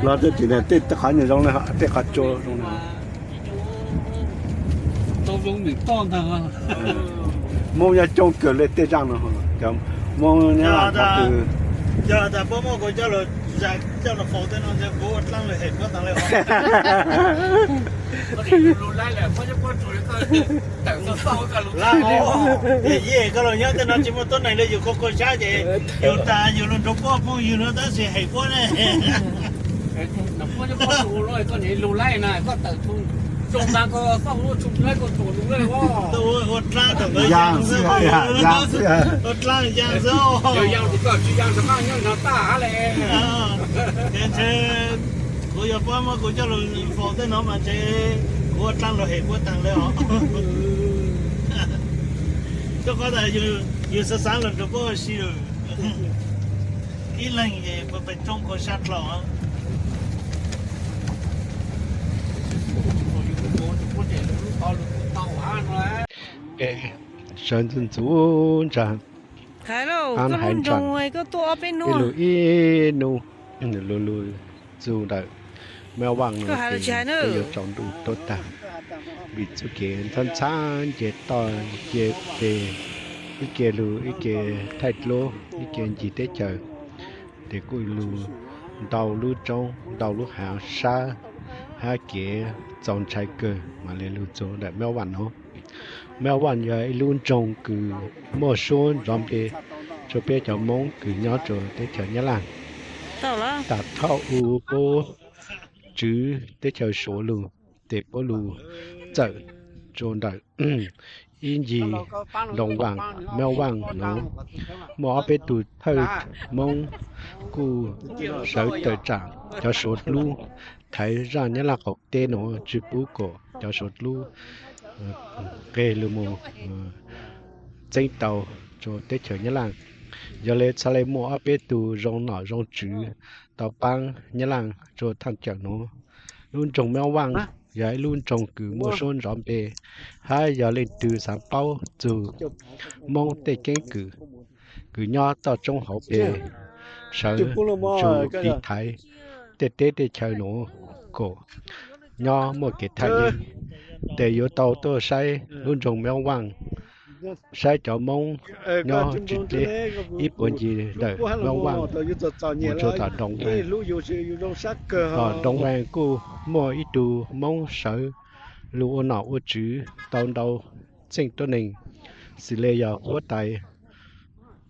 老这几年对看你种的对看做种的都用你当他啊冇人种个来对账了咁冇人啦他giờ ta bố mô của cho là phổ tên nó sẽ bố lăng lại hết quá tăng lại có thể lùn lại là có cho con chủ cái tặng nó sau cả lùn lăng gì cái rồi nhớ tên nó chỉ một tuần này là dù có trái thì dù ta dù nó đục bó phong dù nó ta sẽ hết quá này nó có cho con chủ rồi con này lùn lại này có tặng chung chung ta có sau luôn chung lại con chủ lùn lại quá tôi hốt lăng tổng người giang hốt lăng giang sâu giang thì có chỉ giang thì mang nhau nó ta lại thế cô giờ bố mô của cho là phổ tên nó mà thế cô lăng rồi hết quá tăng lại họ cho có thể dù sẽ sáng lần đó bố xí rồi ít lần gì mà phải trông có sát lọ sơn dân chủ chẳng Hello, có luôn trồng rồi, có tua bên nữa. Ilu inu, lu dù đợi mèo vàng có hai trái nữa. Bây giờ trồng đủ tốt ta. Bị chú kiện thân sáng chế to chế về ý kê lu ý kê thay lô ý kê gì tế chờ để cô lu đầu lu trong đầu lu hào xa hai kê trồng trái cơ mà lên lu chỗ để mèo vàng không mèo vàng giờ luôn trồng cứ mua số rong bê cho bé cho mông cứ nhỏ cho để chờ nhá là Tao là đặt thao u bố chứ để chờ số lu để bố lu chợ trôn đợi in gì đồng vàng mèo vàng nó mỏ bé tụ hơi mông cu sợ tự trạng cho số lu thấy ra nhá là học tên nó chữ bú cổ cho số lu kê lu mồ trên tàu cho tết chờ nhá làng giờ lấy sau lấy mua bé tụ rong nọ rong chữ tàu băng nhá làng cho thằng chợ nó luôn trồng mèo vàng giờ luôn trồng cứ mua xôn rõm bề hai giờ lên từ sáng bao từ mong tê kén cứ nho to trong hậu bề sợ chủ đi thái tê tê tê chơi nó cổ nho một cái thay để yếu tàu tôi say luôn trồng mèo vàng sai cho mông nho chỉ để ít buồn gì đợi mèo vàng một chỗ ta đồng vàng đồng vàng cô mua ít đồ mông sợ lúa nọ ô chữ tàu đầu trênตัวหนึ่งสิเลยà ô tài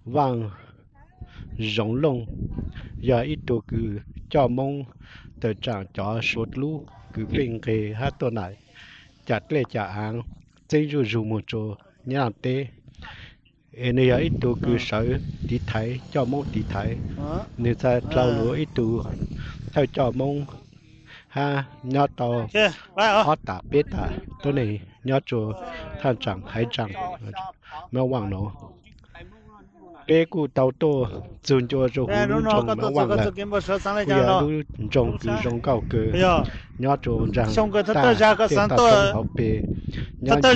vàng rộng lông giờ ít đồ cứ cho mông từ trạng cho sốt lú cứ bên kề hátตัวไหนchặt lên chả hàng trên dù một chỗ nhà tê nên giờ ít đồ cứ sợ đi thấy cho mông đi thấy nếu ta trâu lúa ít đồ theo cho mông ha nhớ tàu họ tạ bê tạตัวnày nhớ cho than chẳng hay chẳng mèo vàng nó bê cụ tàu to dùn cho luôn trồng mèo vàng là bây giờ luôn trồng cứ trồng cao cơ nhớ cho rằng ta tiền ta trồng học bê nhớ cho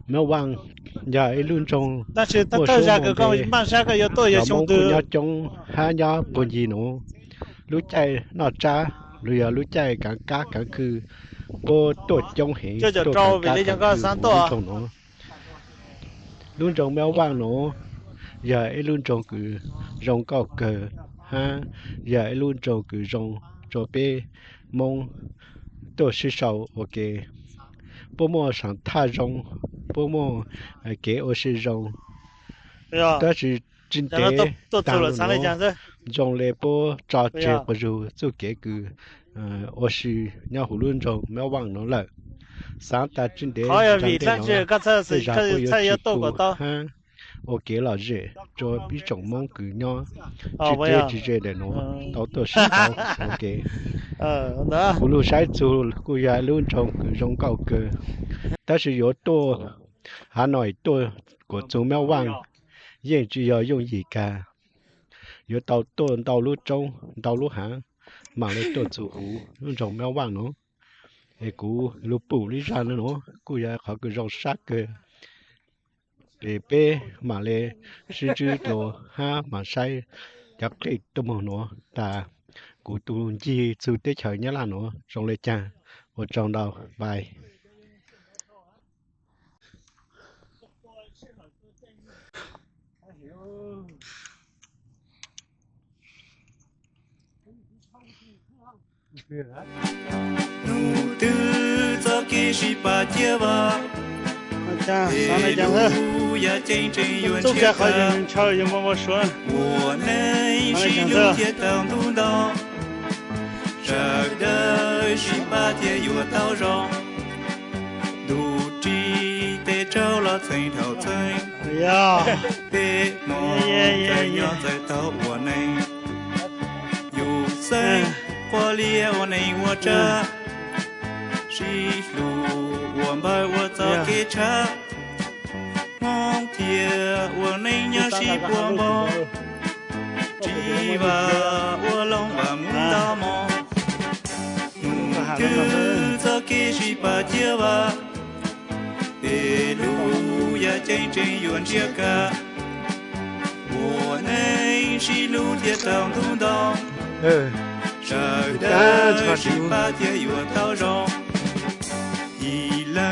mèo vàng giờ luôn trồng một số mông bê nhớ trồng ha nhớ còn gì nữaรู้ใจนอจ้าหรือรู้ใจกังกากังคือโบตัวจงเหงตัวกังกากังคือรุ่นจงแมวว่างหนูอย่าไอ้รุ่นจงคือจงก็เกิดฮะอย่าไอ้รุ่นจงคือจงโจเป้มงตัวชื่อเสาโอเคปูโมสั่งท่าจงปูโมเก๋โอชื่อจงแต่是真的当然用来不找这不如做这个我是要胡乱种没忘了了上大真的好呀为啥这个才要多个到我给了热做一种梦个呢直接的喏到到是到 OK 那胡乱晒做กูอยาก乱种个种高个但是有多还หน่อย多个种没忘也只要用一个有到多到路中到路行mà lấyตัวchủ hú nó trồng mèo vàng nó để cú lúa bù đi ra nữa cú ya họ cứ rong sát cơ để bé mà lấy sư chữ đồ ha mà say chắc cái tôm nó ta cụ tụ chi sự tế trời nhớ là nó trong lệ cha ở trong đầu bài tư cho kia chỉ ba chia ba cha sáng nay chẳng thế giúp cha khỏi những chơi những món xuân我内是六铁当独当，这的是八铁有道上，独知得着了村头村，哎呀别梦怎样在到我内，有森花烈我内我这，是路我把我早给查。梦天我内娘是光芒，只把我龙把木到梦，就早给是把结吧，一路也真正远这个，我内是路铁当东当，少的是把铁有道上，一来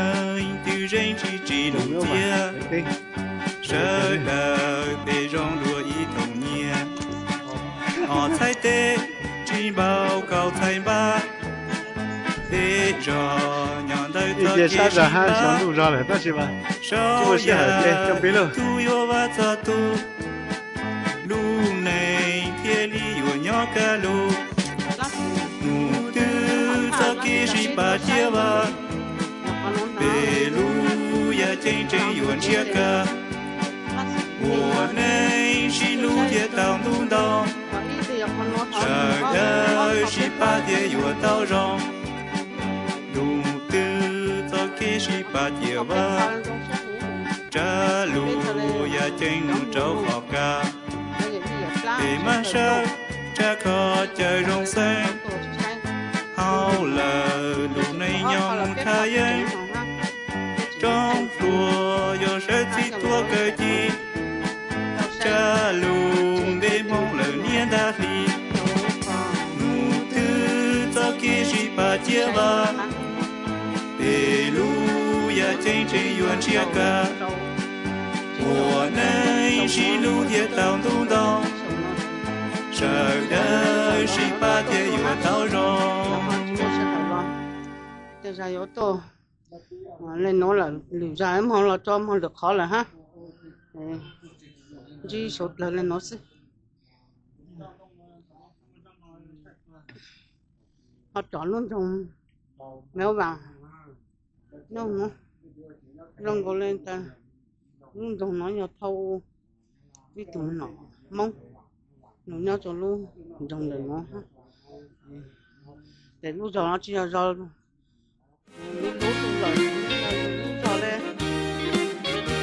的人是这路铁。舍得被融入一童年，好彩的金宝高才吧，被着娘的一点啥子还想路上来，但是吧，这些还准备了。都有我做都，路内铁里有鸟个路，路的早给是把结吧，被路也真正有这个。我内是路铁当东当，12、18天有道上，路的早给18天吧，这路也真能走好个，被马上这可这容身，好了路内娘他人，中多有时最多个地。这路的梦了年大里，路的早给是把结吧，一路也真正远这个，我内是路铁当东当，12、18天有道上。bây giờ yếu tố lên nó là liều ra em không là cho không được khó là ha chỉ sốt lên nó sẽ họ chọn luôn trong méo vàng đâu nữa rong có lên ta luôn trong nó nhỏ thâu cái tụi nó mông nó nhau cho luôn trong để nó để lúc giờ nó chỉ là do lúc rồi lúc giờ đây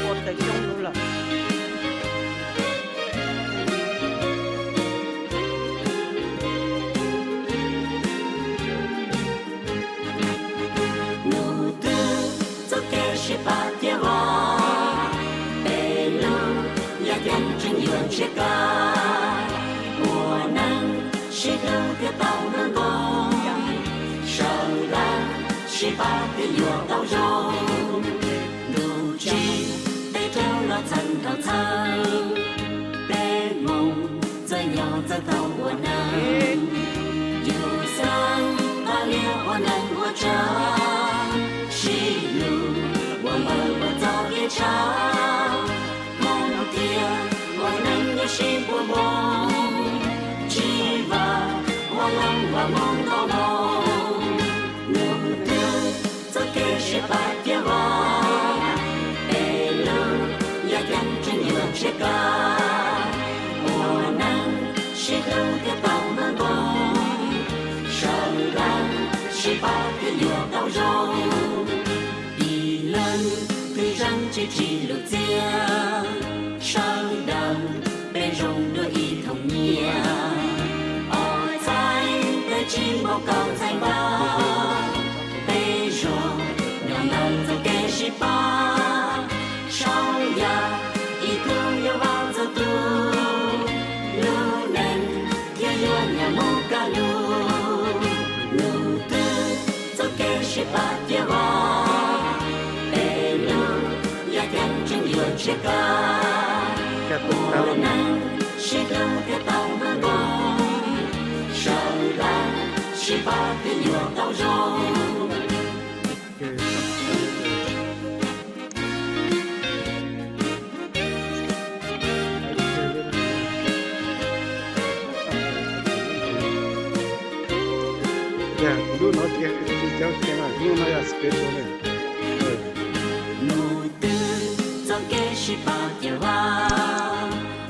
một tay trong luôn là chiếc ca mùa nắng chỉ lưu cái tàu nâng bông sợ là chỉ ba cái dừa tàu rong đủ chi để treo lo chân tàu thang để mong rơi nhỏ rơi tàu mùa nắng dù sáng ta liêu hoa nắng hoa trắng chỉ lưu hoa mơ hoa gió kia trắng mong tiền chỉ buồn bông chỉ và hoa lăng và mong đau mong nụ tươi giấc kề sẽ bạc kia vào để lâu nhà gắn trên nhiều chiếc ca mùa nắng chỉ lâu cái tàu nâng bông sợ lăng chỉ ba cái nhiều đau rong đi lên từ răng chỉ lục riêng sợ đằng bên rồng đôi y thông nhia ở trái để chim bao cao thành ba bên rồng nhỏ nằm trong khe ship ba sau ya y thương yêu bao giờ tu lưu nền thiên nhiên nhà mong ca lưu 18个月到中。Yeah, lu nó kia cháu kia là lu nó là space này. Mùa tư cho kê 18个月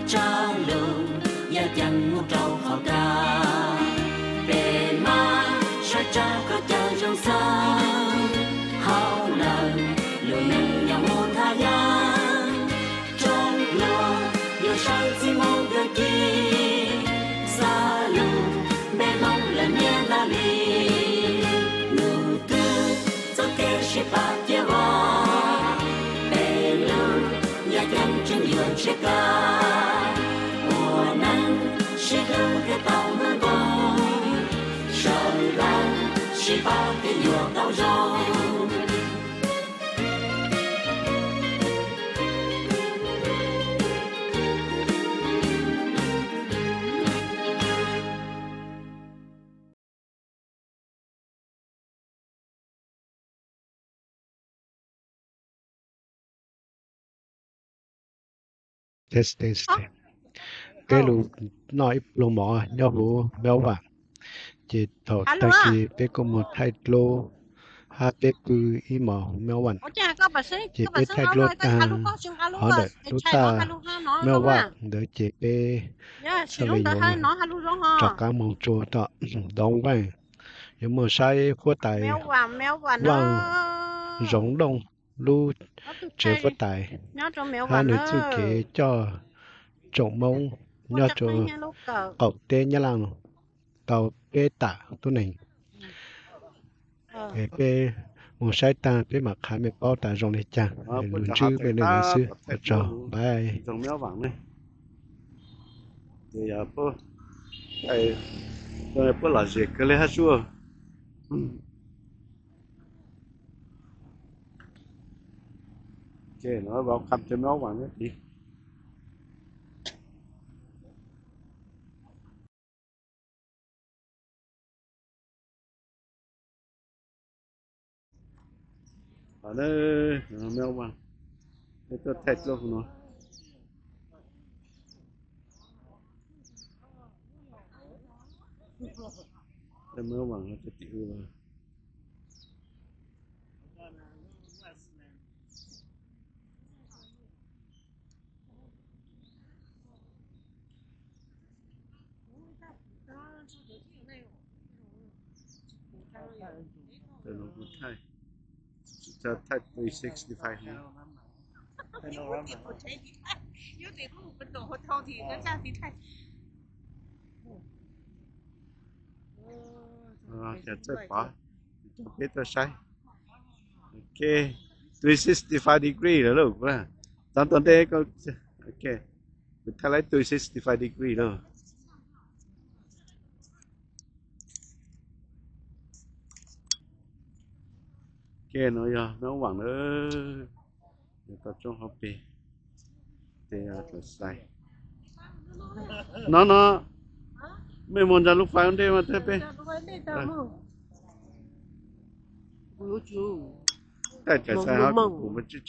trong lùng ya chẳng một trâu khó ca về mà sẽ cho có chờ trong sân hao lần lùi nâng nhà một tha giang trong lùa yêu sang chỉ mong được kia xa lùng bê mong lần nhé ta đi mùa tư cho kê 18个月这个我们是6个岛门公手兰18个月到中test cái lu nói lu mỏ nhau hú béo vàng chỉ thọ ta kỳ bé có một hai lô ha bé cứ ý mỏ béo vàng chỉ bé hai lô ta họ đợi lúc ta béo vàng đợi chỉ bé sau này nó chọc cá mông chua đó đóng vàng nhưng mà sai khuất tài vàng rộng đông lu chế phát tài hai nữ chú kế cho trộn mông nhớ cho cậu tê nhá lăng cậu tê tạ tu này cái một sai ta cái mặt khai mẹ bao ta rong này chăng luôn chứ bên này xưa cho bye trồng méo vàng này thì giờ bố ai rồi bố là gì cái lấy hết xua okay, nó vào cầm cho méo vàng đi ở đây méo vàng cái tôi thẹt luôn nó cái méo vàng nó chịu rồi nó cũng thayจะthay 365นะ有点路不懂和头体跟家庭太จะใช่ปะจะเป็นตัวใช้โอเค365 degree แล้วลูกว่าตอนเด็กก็โอเคเป็นทะเล365 degree แล้วcái nó giờ nó vàng nữa người ta trong học bì thì thật sai nó mấy môn ra lúc phải không đi mà thế bê tại sai họ cũng mất chứ